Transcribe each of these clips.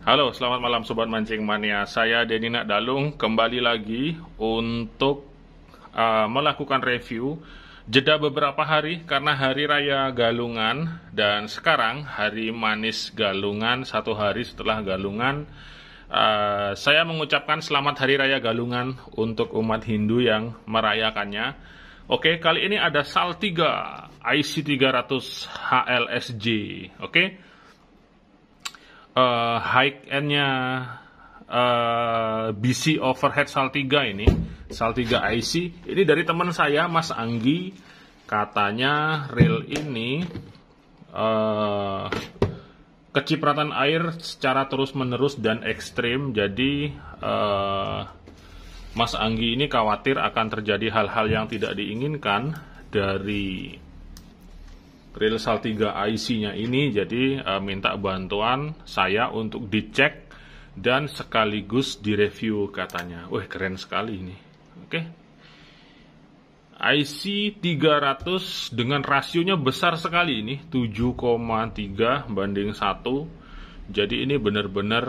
Halo, selamat malam Sobat Mancing Mania. Saya Denny Nakdalung kembali lagi untuk melakukan review jeda beberapa hari karena Hari Raya Galungan. Dan sekarang Hari Manis Galungan, satu hari setelah Galungan. Saya mengucapkan selamat Hari Raya Galungan untuk umat Hindu yang merayakannya. Oke, kali ini ada Saltiga IC300 HLSJ. Oke. High end-nya BC Overhead Saltiga ini, Saltiga IC. Ini dari teman saya, Mas Anggi. Katanya reel ini kecipratan air secara terus-menerus dan ekstrim. Jadi Mas Anggi ini khawatir akan terjadi hal-hal yang tidak diinginkan dari reel Saltiga IC-nya ini. Jadi minta bantuan saya untuk dicek dan sekaligus direview katanya. Wah, keren sekali ini. Oke. IC 300 dengan rasionya besar sekali ini, 7,3 banding 1. Jadi ini benar-benar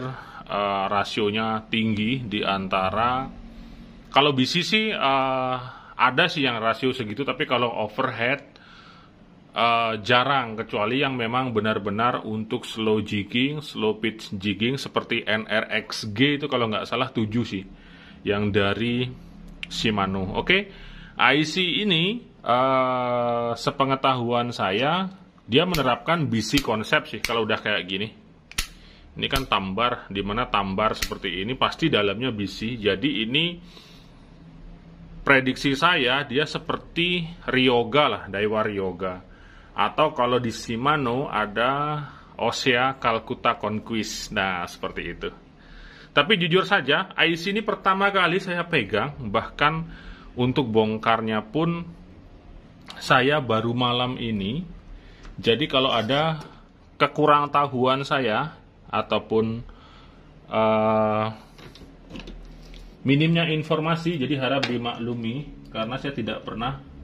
rasionya tinggi di antara, kalau BC sih ada sih yang rasio segitu, tapi kalau overhead jarang, kecuali yang memang benar-benar untuk slow jigging, slow pitch jigging seperti NRXG itu kalau nggak salah 7 sih, yang dari Shimano. Oke, IC ini sepengetahuan saya dia menerapkan BC konsep sih kalau udah kayak gini. Ini kan tambar, dimana tambar seperti ini pasti dalamnya BC. Jadi ini prediksi saya dia seperti Ryoga lah, Daiwa Ryoga. Atau kalau di Shimano ada Osea Calcutta Conquest. Nah, seperti itu. Tapi jujur saja, IC ini pertama kali saya pegang. Bahkan untuk bongkarnya pun saya baru malam ini. Jadi kalau ada kekurang tahuan saya ataupun minimnya informasi, jadi harap dimaklumi karena saya tidak pernah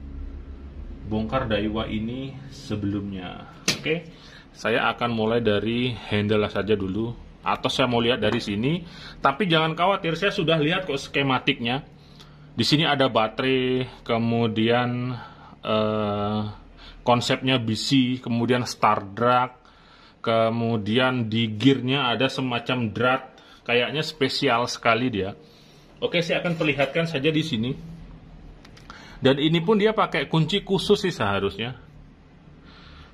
bongkar Daiwa ini sebelumnya. Oke, saya akan mulai dari handle saja dulu, atau saya mau lihat dari sini. Tapi jangan khawatir, saya sudah lihat kok skematiknya. Di sini ada baterai, kemudian konsepnya BC, kemudian star drag, kemudian di gearnya ada semacam drat, kayaknya spesial sekali dia. Oke, saya akan perlihatkan saja di sini. Dan ini pun dia pakai kunci khusus sih seharusnya.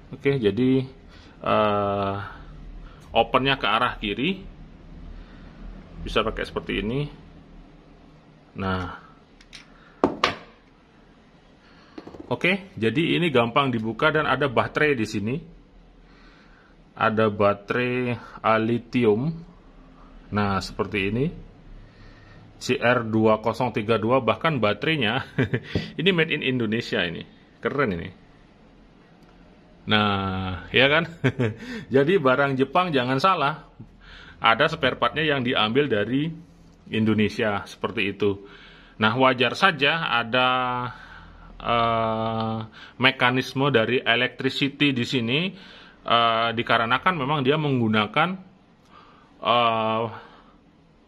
Oke, jadi opennya ke arah kiri. Bisa pakai seperti ini. Nah. Oke, jadi ini gampang dibuka dan ada baterai di sini. Ada baterai lithium. Nah, seperti ini. CR2032, bahkan baterainya ini made in Indonesia, ini keren ini. Nah, ya kan. Jadi barang Jepang jangan salah, ada spare partnya yang diambil dari Indonesia seperti itu. Nah, wajar saja ada mekanisme dari electricity di sini, dikarenakan memang dia menggunakan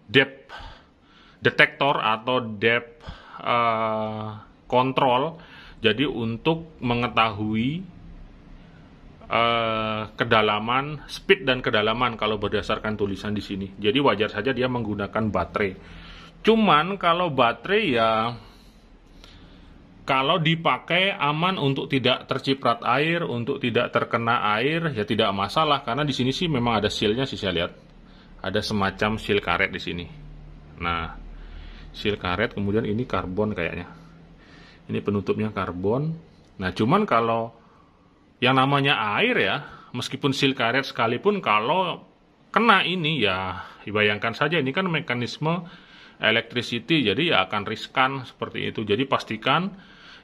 depth detektor atau depth control. Jadi untuk mengetahui kedalaman, speed dan kedalaman kalau berdasarkan tulisan di sini. Jadi wajar saja dia menggunakan baterai. Cuman kalau baterai ya, kalau dipakai aman untuk tidak terciprat air, untuk tidak terkena air ya tidak masalah, karena di sini sih memang ada seal-nya sih, saya lihat. Ada semacam seal karet di sini. Nah, seal karet, kemudian ini karbon kayaknya. Ini penutupnya karbon. Nah, cuman kalau yang namanya air ya, meskipun seal karet sekalipun, kalau kena ini ya bayangkan saja, ini kan mekanisme electricity, jadi ya akan riskan seperti itu. Jadi pastikan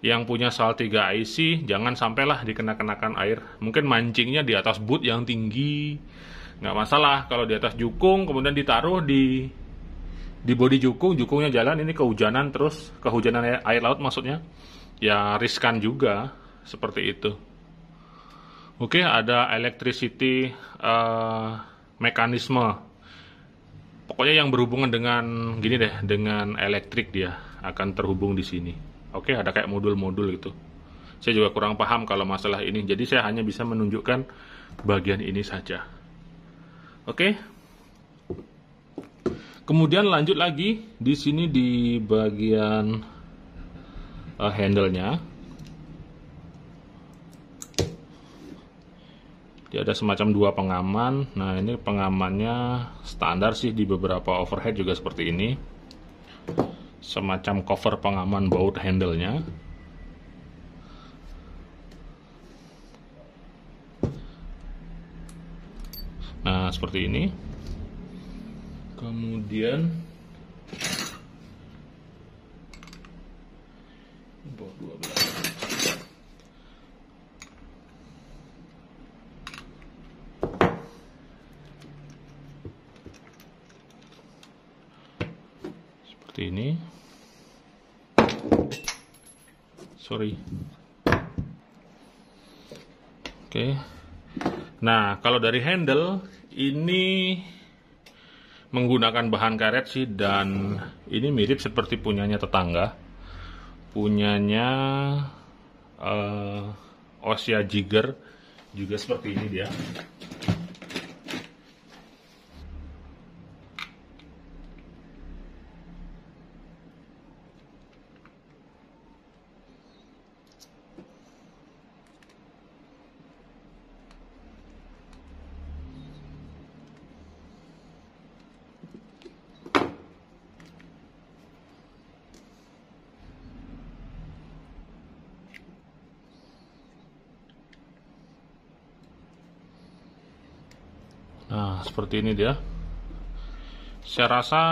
yang punya Saltiga IC jangan sampailah dikena-kenakan air. Mungkin mancingnya di atas boot yang tinggi, nggak masalah. Kalau di atas jukung kemudian ditaruh di bodi jukungnya jalan, ini kehujanan, terus kehujanan air laut maksudnya, ya riskan juga seperti itu. Oke, ada electricity mekanisme Pokoknya yang berhubungan dengan gini deh, dengan elektrik dia akan terhubung di sini. Oke, ada kayak modul-modul gitu. Saya juga kurang paham kalau masalah ini, jadi saya hanya bisa menunjukkan bagian ini saja. Oke. Kemudian lanjut lagi di sini di bagian handle-nya. Dia ada semacam dua pengaman. Nah, ini pengamannya standar sih di beberapa overhead juga seperti ini. Semacam cover pengaman baut handle-nya. Nah, seperti ini. Kemudian baut 12. Seperti ini. Sorry. Oke. Nah, kalau dari handle ini menggunakan bahan karet sih, dan ini mirip seperti punyanya tetangga. Punyanya Ossia Jigger juga seperti ini dia. Nah, seperti ini dia. Saya rasa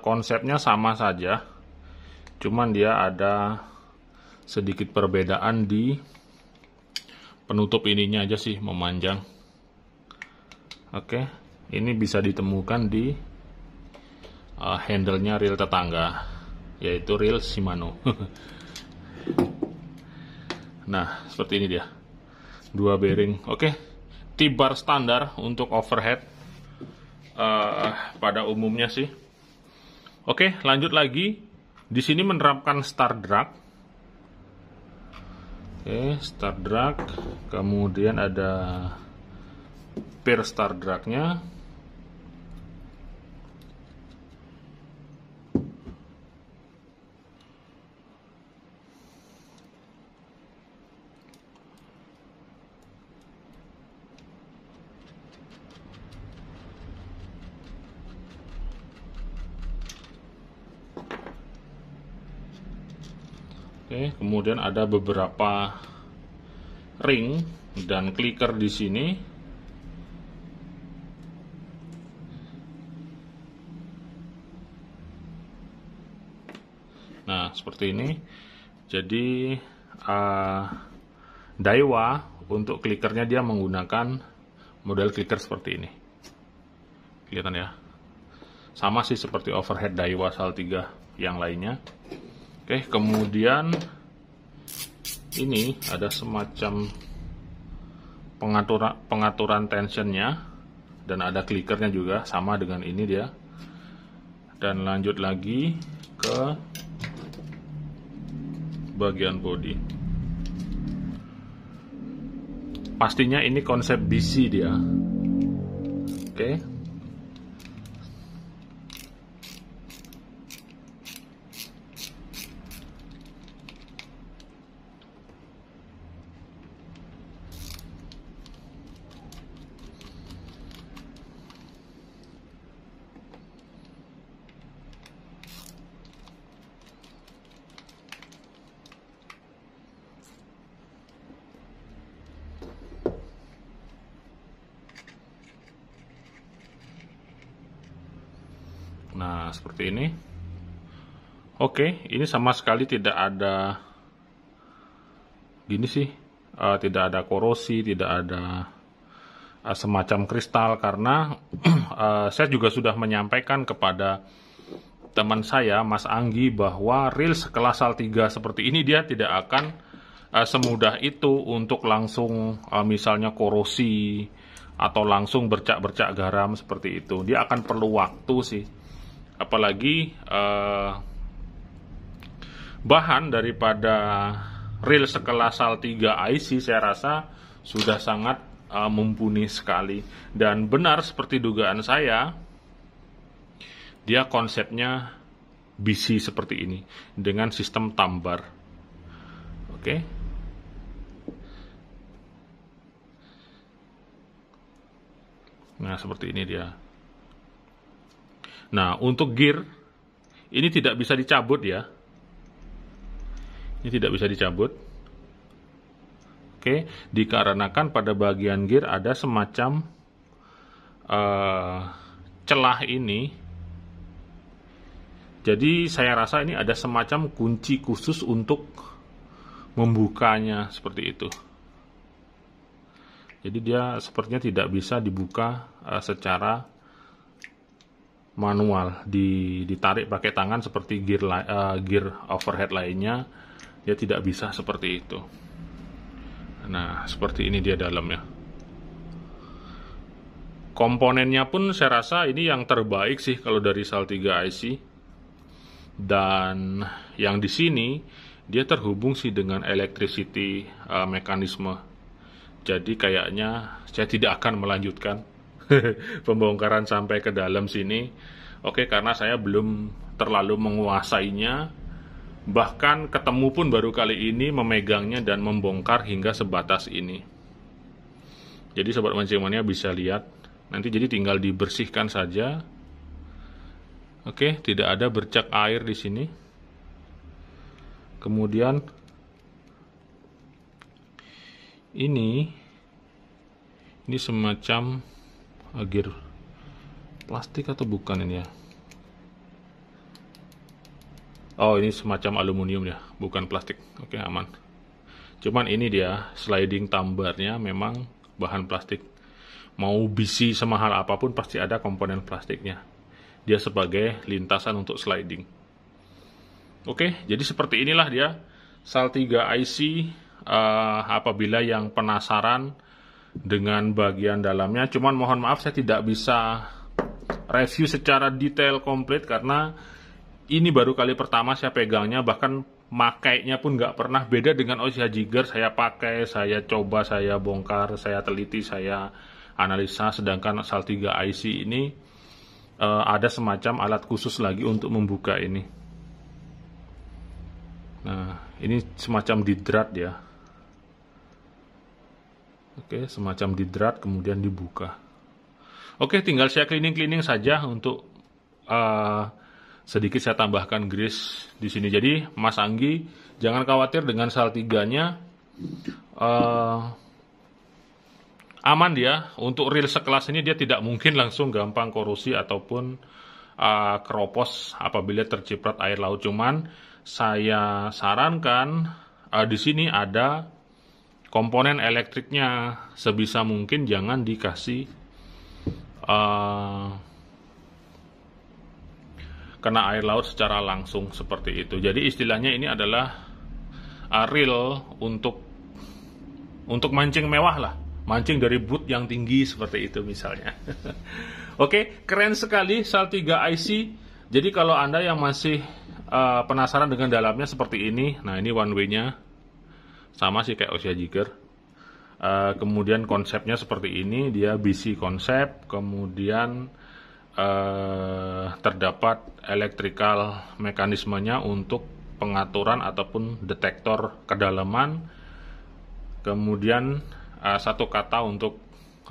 konsepnya sama saja, cuman dia ada sedikit perbedaan di penutup ininya aja sih, memanjang. Oke, ini bisa ditemukan di handle-nya reel tetangga, yaitu reel Shimano. Nah, seperti ini dia. Dua bearing. Oke. T-bar standar untuk overhead pada umumnya sih. Oke, lanjut lagi. Di sini menerapkan star drag. Oke, star drag. Kemudian ada pair star dragnya. Oke, kemudian ada beberapa ring dan clicker di sini. Nah, seperti ini. Jadi Daiwa untuk clickernya dia menggunakan model clicker seperti ini. Kelihatan ya? Sama sih seperti overhead Daiwa SAL 3 yang lainnya. Oke, kemudian ini ada semacam pengaturan tensionnya, dan ada clickernya juga, sama dengan ini dia. Dan lanjut lagi ke bagian body. Pastinya ini konsep BC dia. Oke. Nah, seperti ini. Oke, ini sama sekali tidak ada gini sih, tidak ada korosi, tidak ada semacam kristal, karena saya juga sudah menyampaikan kepada teman saya, Mas Anggi, bahwa reel sekelas SAL 3 seperti ini dia tidak akan semudah itu untuk langsung misalnya korosi atau langsung bercak-bercak garam seperti itu. Dia akan perlu waktu sih. Apalagi bahan daripada reel sekelas SAL3 IC saya rasa sudah sangat mumpuni sekali. Dan benar seperti dugaan saya, dia konsepnya BC seperti ini dengan sistem tambar. Oke. Nah, seperti ini dia. Nah, untuk gear ini tidak bisa dicabut ya. Ini tidak bisa dicabut. Oke, dikarenakan pada bagian gear ada semacam celah ini. Jadi saya rasa ini ada semacam kunci khusus untuk membukanya seperti itu. Jadi dia sepertinya tidak bisa dibuka secara manual, ditarik pakai tangan seperti gear overhead lainnya. Dia tidak bisa seperti itu. Nah, seperti ini dia dalamnya. Komponennya pun saya rasa ini yang terbaik sih kalau dari SAL3 IC. Dan yang di sini dia terhubung sih dengan electricity mekanisme. Jadi kayaknya saya tidak akan melanjutkan pembongkaran sampai ke dalam sini. Oke, karena saya belum terlalu menguasainya. Bahkan ketemu pun baru kali ini memegangnya dan membongkar hingga sebatas ini. Jadi sobat mancing mania bisa lihat. Nanti jadi tinggal dibersihkan saja. Oke, tidak ada bercak air di sini. Kemudian ini semacam gear plastik atau bukan ini ya? Oh, ini semacam aluminium ya, bukan plastik. Oke, aman. Cuman ini dia sliding tambarnya memang bahan plastik. Mau BC semahal apapun pasti ada komponen plastiknya. Dia sebagai lintasan untuk sliding. Oke, jadi seperti inilah dia SAL3 IC. Apabila yang penasaran dengan bagian dalamnya, cuman mohon maaf saya tidak bisa review secara detail komplit karena ini baru kali pertama saya pegangnya, bahkan makainya pun nggak pernah. Beda dengan Ossia Jigger, saya pakai, saya coba, saya bongkar, saya teliti, saya analisa. Sedangkan SAL3 IC ini ada semacam alat khusus lagi untuk membuka ini. Nah, ini semacam didrat ya. Oke, semacam didrat kemudian dibuka. Oke, tinggal saya cleaning saja untuk sedikit saya tambahkan grease di sini. Jadi, Mas Anggi, jangan khawatir dengan SAL3-nya. Aman dia. Untuk reel sekelas ini dia tidak mungkin langsung gampang korosi ataupun keropos apabila terciprat air laut. Cuman saya sarankan di sini ada komponen elektriknya. Sebisa mungkin jangan dikasih kena air laut secara langsung seperti itu. Jadi istilahnya ini adalah reel untuk mancing mewah lah. Mancing dari boot yang tinggi seperti itu misalnya. Oke, keren sekali SAL3 IC. Jadi kalau Anda yang masih penasaran dengan dalamnya seperti ini, nah ini one way-nya sama sih kayak Ossia Jigger. Kemudian konsepnya seperti ini, dia BC konsep. Kemudian terdapat electrical mekanismenya untuk pengaturan ataupun detektor kedalaman. Kemudian satu kata untuk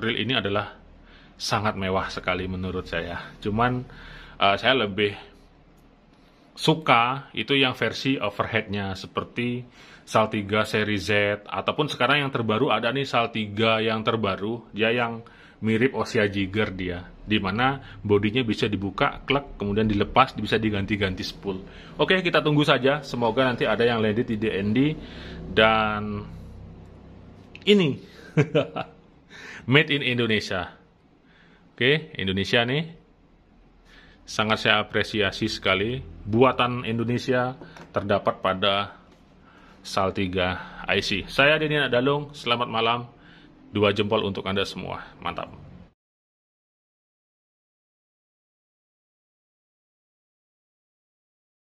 reel ini adalah sangat mewah sekali menurut saya. Cuman saya lebih suka itu yang versi overheadnya seperti SAL3 seri Z, ataupun sekarang yang terbaru ada nih SAL3 yang terbaru, dia yang mirip Ossia Jigger dia, dimana bodinya bisa dibuka, klek, kemudian dilepas, bisa diganti-ganti spool. Oke, kita tunggu saja, semoga nanti ada yang landed di DND, dan ini made in Indonesia. Oke, Indonesia nih sangat saya apresiasi sekali. Buatan Indonesia terdapat pada SAL3 IC. Saya Denny Dalung, selamat malam. 2 jempol untuk Anda semua. Mantap.